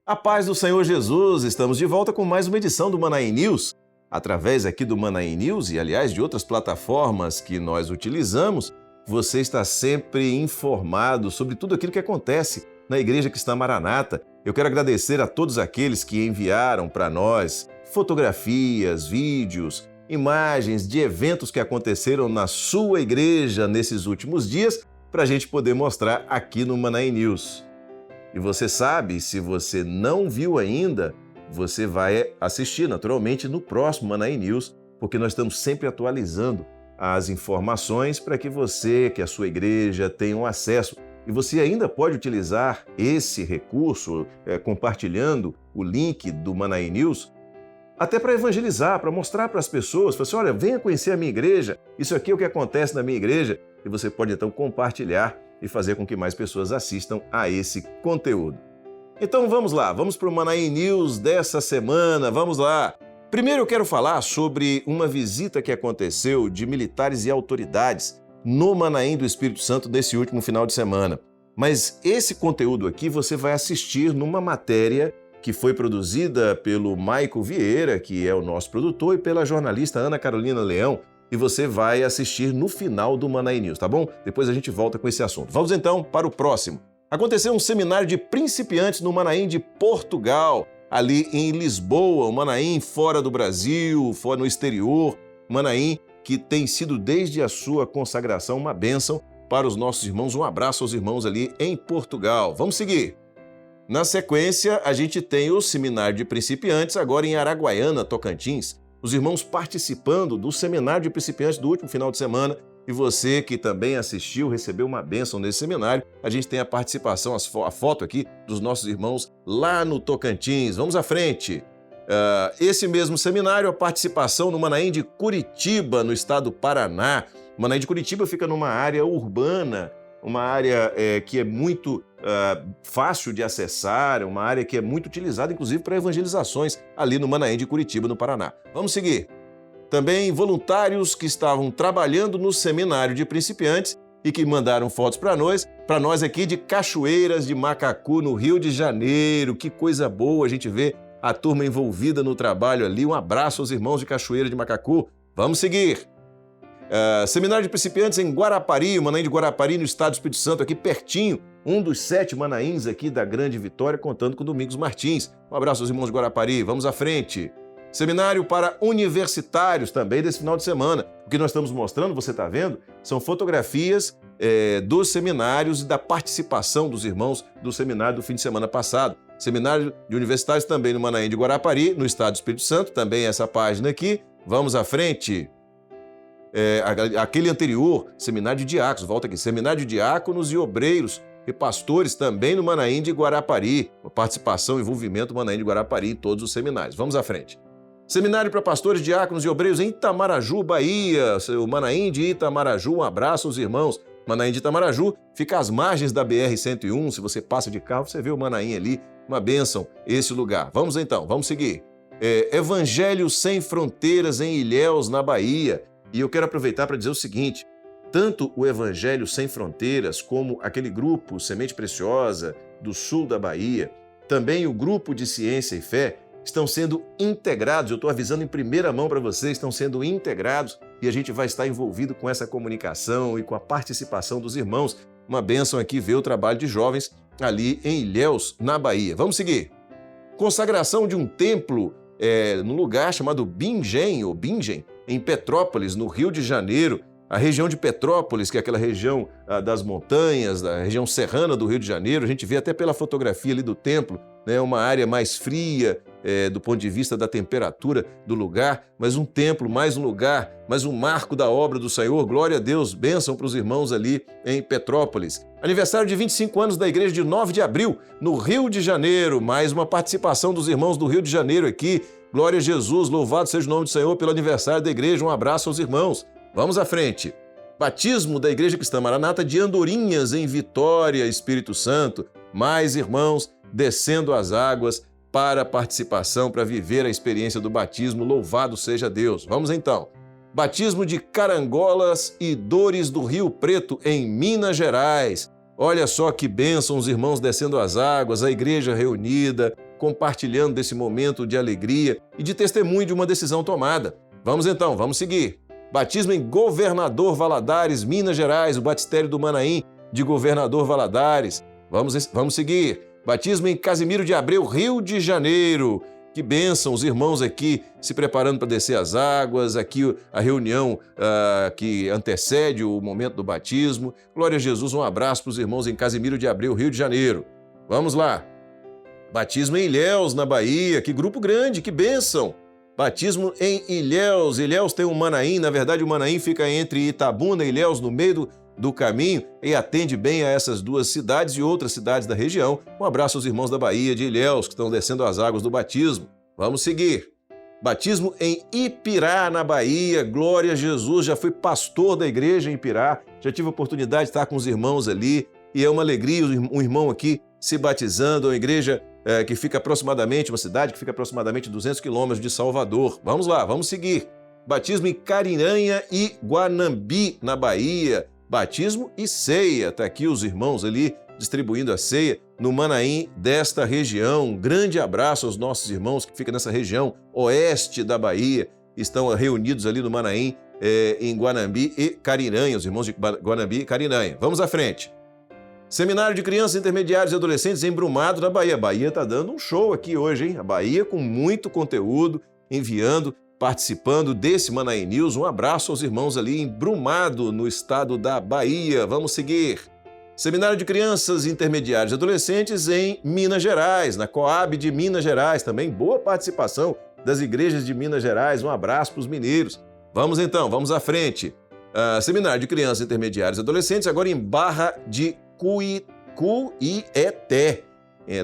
A paz do Senhor Jesus, estamos de volta com mais uma edição do Manaim News. Através aqui do Manaim News e, aliás, de outras plataformas que nós utilizamos, você está sempre informado sobre tudo aquilo que acontece na Igreja Cristã Maranata. Eu quero agradecer a todos aqueles que enviaram para nós fotografias, vídeos, imagens de eventos que aconteceram na sua igreja nesses últimos dias para a gente poder mostrar aqui no Manaim News. E você sabe, se você não viu ainda, você vai assistir naturalmente no próximo Manaim News, porque nós estamos sempre atualizando as informações para que você, que a sua igreja, tenham acesso. E você ainda pode utilizar esse recurso, compartilhando o link do Manaim News, até para evangelizar, para mostrar para as pessoas, para assim, olha, venha conhecer a minha igreja, isso aqui é o que acontece na minha igreja, e você pode então compartilhar e fazer com que mais pessoas assistam a esse conteúdo. Então vamos lá, vamos para o Manaim News dessa semana, vamos lá. Primeiro eu quero falar sobre uma visita que aconteceu de militares e autoridades no Manaim do Espírito Santo desse último final de semana. Mas esse conteúdo aqui você vai assistir numa matéria que foi produzida pelo Maico Vieira, que é o nosso produtor, e pela jornalista Ana Carolina Leão, e você vai assistir no final do Manaim News, tá bom? Depois a gente volta com esse assunto. Vamos então para o próximo. Aconteceu um seminário de principiantes no Manaim de Portugal, ali em Lisboa, o Manaim fora do Brasil, fora no exterior, Manaim que tem sido desde a sua consagração uma bênção para os nossos irmãos. Um abraço aos irmãos ali em Portugal. Vamos seguir. Na sequência, a gente tem o seminário de principiantes agora em Araguaiana, Tocantins. Os irmãos participando do seminário de principiantes do último final de semana, e você que também assistiu, recebeu uma bênção nesse seminário. A gente tem a participação, a foto aqui dos nossos irmãos lá no Tocantins. Vamos à frente. Esse mesmo seminário, a participação no Manaim de Curitiba, no estado do Paraná. O Manaim de Curitiba fica numa área urbana, uma área que é muito fácil de acessar, uma área que é muito utilizada, inclusive, para evangelizações ali no Manaim de Curitiba, no Paraná. Vamos seguir. Também voluntários que estavam trabalhando no seminário de principiantes e que mandaram fotos para nós aqui de Cachoeiras de Macacu, no Rio de Janeiro. Que coisa boa a gente vê a turma envolvida no trabalho ali. Um abraço aos irmãos de Cachoeira de Macacu. Vamos seguir. Seminário de principiantes em Guarapari, o Manaim de Guarapari, no estado do Espírito Santo, aqui pertinho, um dos 7 Manaíns aqui da Grande Vitória, contando com Domingos Martins. Um abraço aos irmãos de Guarapari, vamos à frente. Seminário para universitários também desse final de semana. O que nós estamos mostrando, você está vendo, são fotografias dos seminários e da participação dos irmãos do seminário do fim de semana passado. Seminário de universitários também no Manaim de Guarapari, no estado do Espírito Santo, também essa página aqui. Vamos à frente. Aquele anterior, seminário de diáconos, volta aqui, seminário de diáconos e obreiros e pastores também no Manaim de Guarapari, participação e envolvimento do Manaim de Guarapari em todos os seminários. Vamos à frente. Seminário para pastores, diáconos e obreiros em Itamaraju, Bahia, o Manaim de Itamaraju, um abraço aos irmãos. Manaim de Itamaraju fica às margens da BR-101, se você passa de carro, você vê o Manaim ali, uma bênção esse lugar. Vamos então, vamos seguir. Evangelho Sem Fronteiras em Ilhéus, na Bahia. E eu quero aproveitar para dizer o seguinte, tanto o Evangelho Sem Fronteiras como aquele grupo Semente Preciosa do sul da Bahia, também o grupo de Ciência e Fé, estão sendo integrados, eu estou avisando em primeira mão para vocês, estão sendo integrados e a gente vai estar envolvido com essa comunicação e com a participação dos irmãos. Uma bênção aqui ver o trabalho de jovens ali em Ilhéus, na Bahia. Vamos seguir. Consagração de um templo no lugar chamado Bingen, ou Bingen, em Petrópolis, no Rio de Janeiro. A região de Petrópolis, que é aquela região das montanhas, da região serrana do Rio de Janeiro, a gente vê até pela fotografia ali do templo, né, uma área mais fria do ponto de vista da temperatura do lugar, mas um templo, mais um lugar, mais um marco da obra do Senhor. Glória a Deus, bênção para os irmãos ali em Petrópolis. Aniversário de 25 anos da igreja de 9 de abril, no Rio de Janeiro, mais uma participação dos irmãos do Rio de Janeiro aqui. Glória a Jesus, louvado seja o nome do Senhor pelo aniversário da igreja. Um abraço aos irmãos. Vamos à frente. Batismo da Igreja Cristã Maranata de Andorinhas, em Vitória, Espírito Santo. Mais irmãos descendo as águas para a participação, para viver a experiência do batismo. Louvado seja Deus. Vamos então. Batismo de Carangolas e Dores do Rio Preto, em Minas Gerais. Olha só que bênção, os irmãos descendo as águas, a igreja reunida, compartilhando desse momento de alegria e de testemunho de uma decisão tomada. Vamos então, vamos seguir. Batismo em Governador Valadares, Minas Gerais, o batistério do Manaim de Governador Valadares. Vamos seguir. Batismo em Casimiro de Abreu, Rio de Janeiro. Que bênção, os irmãos aqui se preparando para descer as águas, aqui a reunião que antecede o momento do batismo. Glória a Jesus, um abraço para os irmãos em Casimiro de Abreu, Rio de Janeiro. Vamos lá. Batismo em Ilhéus, na Bahia. Que grupo grande, que bênção. Batismo em Ilhéus. Ilhéus tem um Manaim, na verdade o Manaim fica entre Itabuna e Ilhéus, no meio do caminho, e atende bem a essas duas cidades e outras cidades da região. Um abraço aos irmãos da Bahia de Ilhéus, que estão descendo as águas do batismo. Vamos seguir. Batismo em Ipirá, na Bahia. Glória a Jesus, já fui pastor da igreja em Ipirá, já tive a oportunidade de estar com os irmãos ali, e é uma alegria um irmão aqui se batizando, uma igreja que fica aproximadamente, uma cidade que fica aproximadamente 200 quilômetros de Salvador. Vamos lá, vamos seguir. Batismo em Carinhanha e Guanambi, na Bahia. Batismo e ceia. Está aqui os irmãos ali distribuindo a ceia no Manaim desta região. Um grande abraço aos nossos irmãos que ficam nessa região oeste da Bahia. Estão reunidos ali no Manaim, em Guanambi e Carinhanha, os irmãos de Guanambi e Carinhanha. Vamos à frente. Seminário de Crianças, Intermediários e Adolescentes em Brumado, na Bahia. A Bahia está dando um show aqui hoje, hein? A Bahia com muito conteúdo, enviando, participando desse Manaim News. Um abraço aos irmãos ali em Brumado, no estado da Bahia. Vamos seguir. Seminário de Crianças, Intermediários e Adolescentes em Minas Gerais, na Coab de Minas Gerais. Também boa participação das igrejas de Minas Gerais. Um abraço para os mineiros. Vamos então, vamos à frente. Seminário de Crianças, Intermediários e Adolescentes, agora em Barra de Cuieté.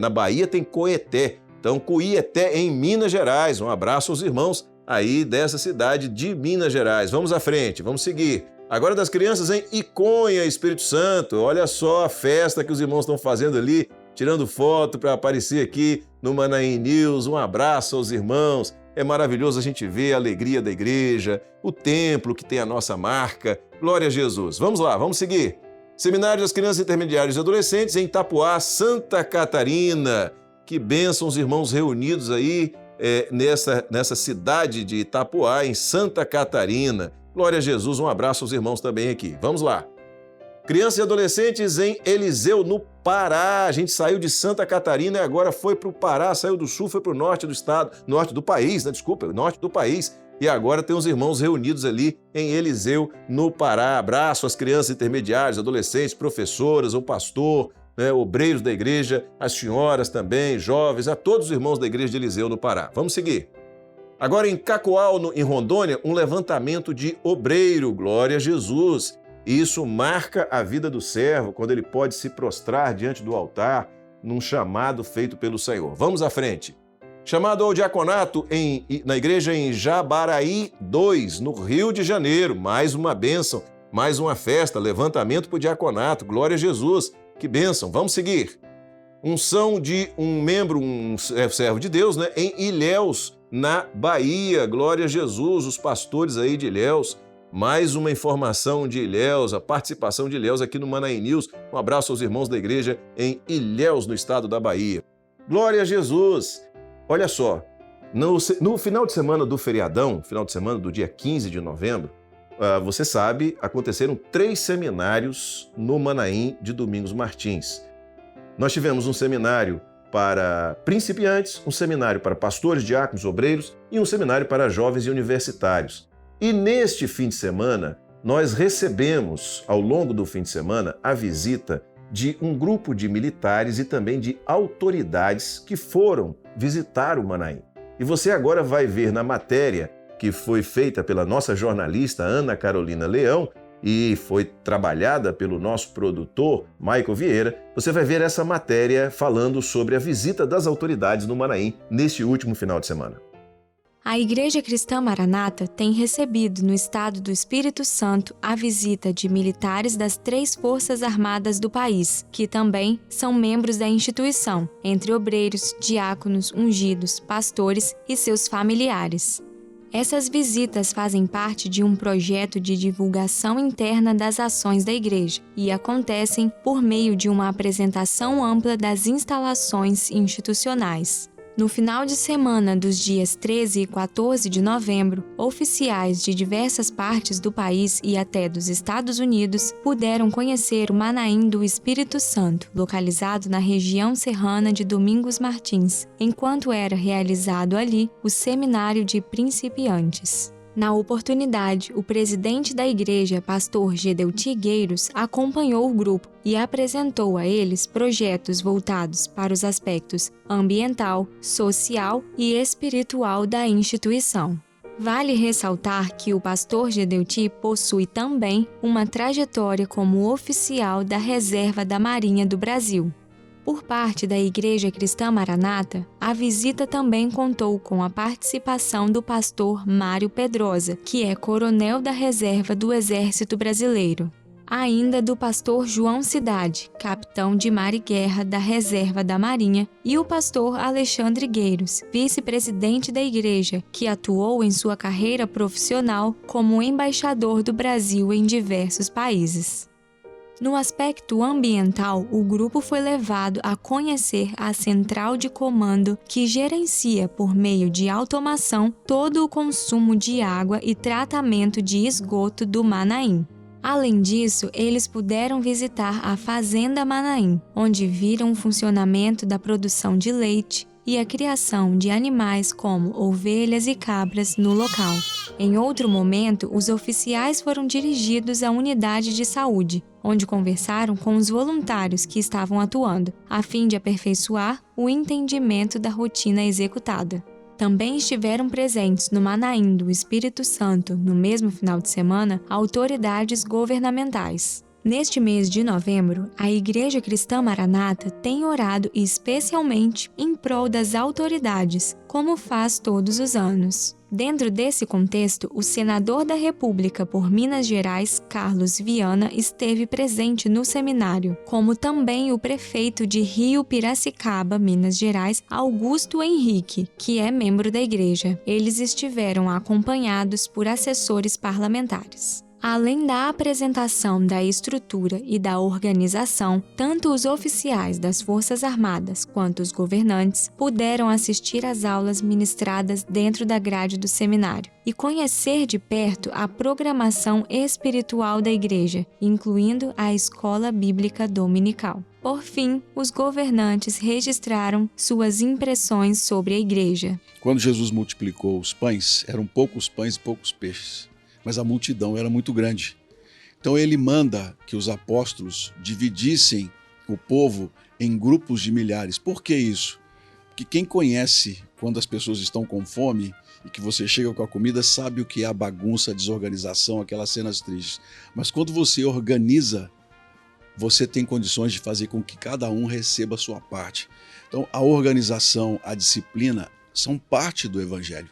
Na Bahia tem Coeté. Então, Cuieté em Minas Gerais. Um abraço aos irmãos aí dessa cidade de Minas Gerais. Vamos à frente, vamos seguir. Agora das crianças em Iconha, Espírito Santo. Olha só a festa que os irmãos estão fazendo ali, tirando foto para aparecer aqui no Manaim News. Um abraço aos irmãos. É maravilhoso a gente ver a alegria da igreja, o templo que tem a nossa marca. Glória a Jesus. Vamos lá, vamos seguir. Seminário das Crianças, Intermediários e Adolescentes em Itapuá, Santa Catarina. Que bênção os irmãos reunidos aí nessa cidade de Itapuá, em Santa Catarina. Glória a Jesus, um abraço aos irmãos também aqui. Vamos lá. Crianças e Adolescentes em Eliseu, no Pará. A gente saiu de Santa Catarina e agora foi para o Pará, saiu do sul, foi para o norte do estado, norte do país, norte do país. E agora tem os irmãos reunidos ali em Eliseu, no Pará. Abraço às crianças intermediárias, adolescentes, professoras, o pastor, obreiros da igreja, as senhoras também, jovens, a todos os irmãos da igreja de Eliseu, no Pará. Vamos seguir. Agora em Cacoal, em Rondônia, um levantamento de obreiro. Glória a Jesus. E isso marca a vida do servo, quando ele pode se prostrar diante do altar, num chamado feito pelo Senhor. Vamos à frente. Chamado ao diaconato na igreja em Jabaraí 2, no Rio de Janeiro. Mais uma bênção, mais uma festa, levantamento para o diaconato. Glória a Jesus, que bênção. Vamos seguir. Unção de um membro, um servo de Deus, em Ilhéus, na Bahia. Glória a Jesus, os pastores aí de Ilhéus. Mais uma informação de Ilhéus, a participação de Ilhéus aqui no Manaim News. Um abraço aos irmãos da igreja em Ilhéus, no estado da Bahia. Glória a Jesus. Olha só, no final de semana do feriadão, final de semana do dia 15 de novembro, você sabe, aconteceram 3 seminários no Manaim de Domingos Martins. Nós tivemos um seminário para principiantes, um seminário para pastores, diáconos, obreiros e um seminário para jovens e universitários. E neste fim de semana, nós recebemos, ao longo do fim de semana, a visita de um grupo de militares e também de autoridades que foram visitar o Manaim. E você agora vai ver na matéria que foi feita pela nossa jornalista Ana Carolina Leão e foi trabalhada pelo nosso produtor Michael Vieira, você vai ver essa matéria falando sobre a visita das autoridades no Manaim neste último final de semana. A Igreja Cristã Maranata tem recebido no estado do Espírito Santo a visita de militares das 3 Forças Armadas do país, que também são membros da instituição, entre obreiros, diáconos, ungidos, pastores e seus familiares. Essas visitas fazem parte de um projeto de divulgação interna das ações da Igreja e acontecem por meio de uma apresentação ampla das instalações institucionais. No final de semana dos dias 13 e 14 de novembro, oficiais de diversas partes do país e até dos Estados Unidos puderam conhecer o Manaim do Espírito Santo, localizado na região serrana de Domingos Martins, enquanto era realizado ali o Seminário de Principiantes. Na oportunidade, o presidente da igreja, pastor Gedeuti Gueiros, acompanhou o grupo e apresentou a eles projetos voltados para os aspectos ambiental, social e espiritual da instituição. Vale ressaltar que o pastor Gedeuti possui também uma trajetória como oficial da Reserva da Marinha do Brasil. Por parte da Igreja Cristã Maranata, a visita também contou com a participação do pastor Mário Pedrosa, que é coronel da Reserva do Exército Brasileiro. Ainda do pastor João Cidade, capitão de mar e guerra da Reserva da Marinha, e o pastor Alexandre Gueiros, vice-presidente da igreja, que atuou em sua carreira profissional como embaixador do Brasil em diversos países. No aspecto ambiental, o grupo foi levado a conhecer a central de comando que gerencia, por meio de automação, todo o consumo de água e tratamento de esgoto do Manaim. Além disso, eles puderam visitar a Fazenda Manaim, onde viram o funcionamento da produção de leite e a criação de animais como ovelhas e cabras no local. Em outro momento, os oficiais foram dirigidos à unidade de saúde, onde conversaram com os voluntários que estavam atuando, a fim de aperfeiçoar o entendimento da rotina executada. Também estiveram presentes no Manaim do Espírito Santo, no mesmo final de semana, autoridades governamentais. Neste mês de novembro, a Igreja Cristã Maranata tem orado especialmente em prol das autoridades, como faz todos os anos. Dentro desse contexto, o senador da República por Minas Gerais, Carlos Viana, esteve presente no seminário, como também o prefeito de Rio Piracicaba, Minas Gerais, Augusto Henrique, que é membro da igreja. Eles estiveram acompanhados por assessores parlamentares. Além da apresentação da estrutura e da organização, tanto os oficiais das Forças Armadas quanto os governantes puderam assistir às aulas ministradas dentro da grade do seminário e conhecer de perto a programação espiritual da igreja, incluindo a escola bíblica dominical. Por fim, os governantes registraram suas impressões sobre a igreja. Quando Jesus multiplicou os pães, eram poucos pães e poucos peixes, mas a multidão era muito grande. Então ele manda que os apóstolos dividissem o povo em grupos de milhares. Por que isso? Porque quem conhece quando as pessoas estão com fome e que você chega com a comida sabe o que é a bagunça, a desorganização, aquelas cenas tristes. Mas quando você organiza, você tem condições de fazer com que cada um receba a sua parte. Então a organização, a disciplina são parte do evangelho.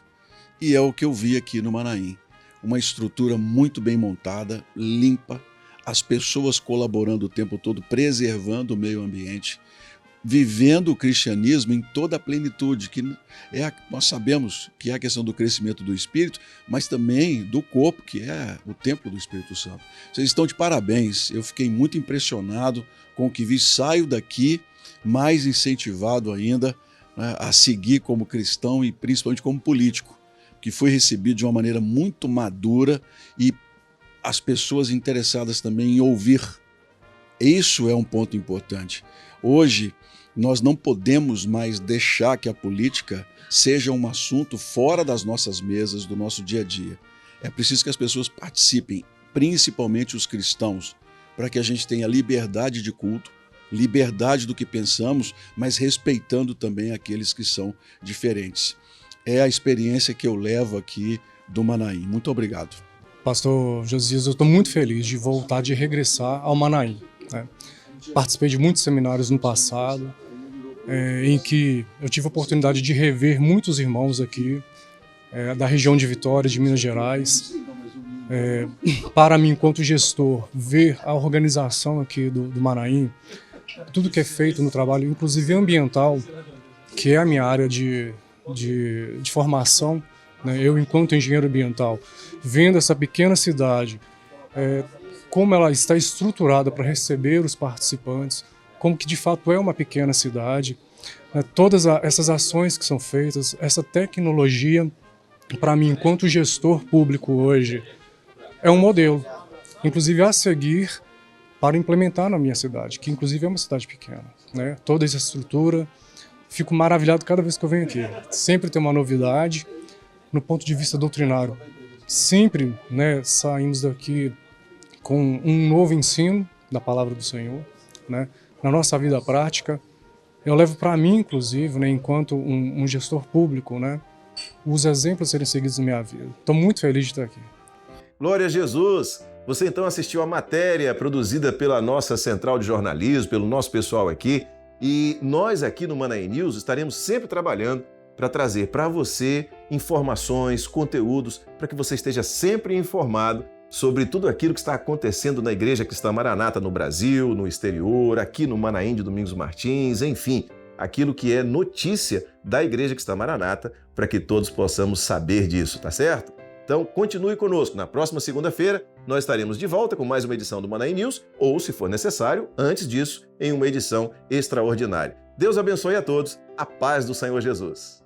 E é o que eu vi aqui no Manaim. Uma estrutura muito bem montada, limpa, as pessoas colaborando o tempo todo, preservando o meio ambiente, vivendo o cristianismo em toda a plenitude, que nós sabemos que é a questão do crescimento do Espírito, mas também do corpo, que é o templo do Espírito Santo. Vocês estão de parabéns, eu fiquei muito impressionado com o que vi, saio daqui mais incentivado ainda, né, a seguir como cristão e principalmente como político, que foi recebido de uma maneira muito madura e as pessoas interessadas também em ouvir. Isso é um ponto importante. Hoje, nós não podemos mais deixar que a política seja um assunto fora das nossas mesas, do nosso dia a dia. É preciso que as pessoas participem, principalmente os cristãos, para que a gente tenha liberdade de culto, liberdade do que pensamos, mas respeitando também aqueles que são diferentes. É a experiência que eu levo aqui do Manaim. Muito obrigado. Pastor Josias, eu estou muito feliz de voltar, de regressar ao Manaim, né? Participei de muitos seminários no passado, em que eu tive a oportunidade de rever muitos irmãos aqui, da região de Vitória, de Minas Gerais. Para mim, enquanto gestor, ver a organização aqui do Manaim, tudo que é feito no trabalho, inclusive ambiental, que é a minha área de formação, né? Eu, enquanto engenheiro ambiental, vendo essa pequena cidade, como ela está estruturada para receber os participantes, como que de fato é uma pequena cidade, Todas essas ações que são feitas, essa tecnologia, para mim, enquanto gestor público hoje, é um modelo, inclusive a seguir para implementar na minha cidade, que inclusive é uma cidade pequena, né? Toda essa estrutura, fico maravilhado cada vez que eu venho aqui. Sempre tem uma novidade no ponto de vista doutrinário. Sempre, né, saímos daqui com um novo ensino da palavra do Senhor, né, na nossa vida prática. Eu levo para mim, inclusive, né, enquanto um gestor público, né, os exemplos a serem seguidos na minha vida. Estou muito feliz de estar aqui. Glória a Jesus! Você então assistiu a matéria produzida pela nossa central de jornalismo, pelo nosso pessoal aqui, e nós aqui no Manaim News estaremos sempre trabalhando para trazer para você informações, conteúdos, para que você esteja sempre informado sobre tudo aquilo que está acontecendo na Igreja Cristã Maranata no Brasil, no exterior, aqui no Manaim de Domingos Martins, enfim, aquilo que é notícia da Igreja Cristã Maranata, para que todos possamos saber disso, tá certo? Então, continue conosco. Na próxima segunda-feira, nós estaremos de volta com mais uma edição do Manaim News, ou, se for necessário, antes disso, em uma edição extraordinária. Deus abençoe a todos. A paz do Senhor Jesus.